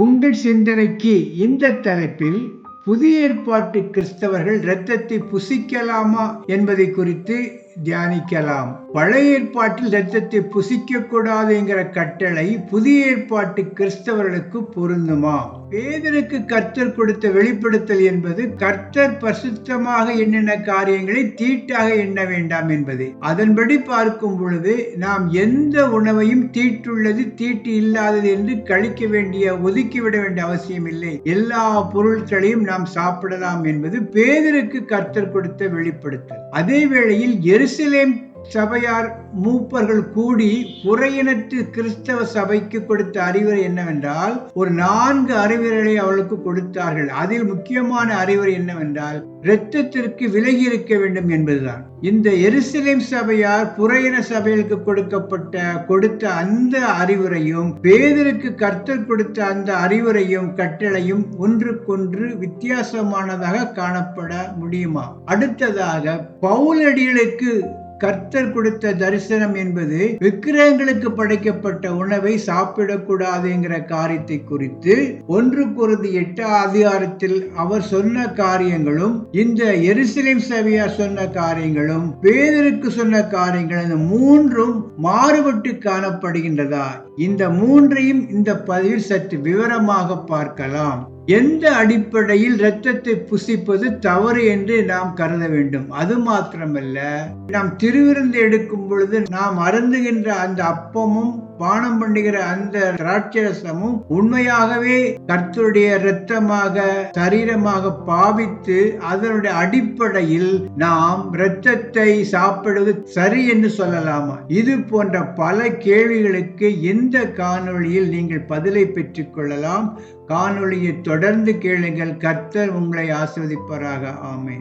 உங்கள் சிந்தனைக்கு இந்த தலைப்பில் புதிய ஏற்பாட்டு கிறிஸ்தவர்கள் இரத்தத்தை புசிக்கலாமா என்பதை குறித்து தியானிக்கலாம். பழைய ஏற்பாட்டில் இரத்தத்தை புசிக்க கூடாது என்கிற கட்டளை புதிய ஏற்பாட்டு கிறிஸ்தவர்களுக்கு பொருந்துமா? பேதருக்கு கர்த்தர் கொடுத்த வெளிப்படுத்தல் என்பது கர்த்தர் பரிசுத்தமாக எண்ணின காரியங்களை தீட்டாக எண்ண வேண்டாம் என்பது. அதன்படி பார்க்கும் பொழுது நாம் எந்த உணவையும் தீட்டுள்ளது தீட்டு இல்லாதது என்று கழிக்க வேண்டிய ஒதுக்கிவிட வேண்டிய அவசியம் இல்லை. எல்லா பொருட்களையும் நாம் சாப்பிடலாம் என்பது பேதருக்கு கர்த்தர் கொடுத்த வெளிப்படுத்தல். அதே வேளையில் எருசலேம் சபையார் மூப்பர்கள் கூடி புறையினத்து கிறிஸ்தவ சபைக்கு கொடுத்த அறிவுரை என்னவென்றால், ஒரு 4 அறிவுரைகளை அவளுக்கு கொடுத்தார்கள். அதில் முக்கியமான அறிவுரை என்னவென்றால், இரத்தத்திற்கு விலகி இருக்க வேண்டும் என்பதுதான். இந்த எருசலேம் சபையார் புறையின சபைகளுக்கு கொடுத்த அந்த அறிவுரையும் பேதருக்கு கர்த்தர் கொடுத்த அந்த அறிவுரையும் கட்டளையும் ஒன்றுக்கொன்று வித்தியாசமானதாக காணப்பட முடியுமா? அடுத்ததாக பவுலடிகளுக்கு கர்த்தர் கொடுத்த தரிசனம் என்பது விக்கிரகங்களுக்கு படைக்கப்பட்ட உணவை சாப்பிடக்கூடாது என்கிற காரியத்தை குறித்து 1 கொரிந்தியர் 8 அதிகாரத்தில் அவர் சொன்ன காரியங்களும் இந்த எருசலேம் சபையார் சொன்ன காரியங்களும் பேதருக்கு சொன்ன காரியங்கள் இந்த 3ம் மாறுபட்டு காணப்படுகின்றதா? இந்த 3ஐயும் இந்த பதிவில் சற்று விவரமாக பார்க்கலாம். எந்த அடிப்படையில் இரத்தத்தை புசிப்பது தவறு என்று நாம் கருத வேண்டும்? அது மாத்திரமல்ல, நாம் திருவிருந்து எடுக்கும் பொழுது நாம் அருந்துகின்ற அந்த அப்பமும் பானம் பண்ணுகிற அந்த திராட்சரசமும் உண்மையாகவே கர்த்தருடைய இரத்தமாக சரீரமாக பாவித்து அதனுடைய அடிப்படையில் நாம் இரத்தத்தை சாப்பிடுவது சரி என்று சொல்லலாமா? இது போன்ற பல கேள்விகளுக்கு இந்த காணொளியில் நீங்கள் பதிலை பெற்றுக் கொள்ளலாம். காணொளியை தொடர்ந்து கேளுங்கள். கர்த்தர் உங்களை ஆசீர்வதிப்பாராக. ஆமென்.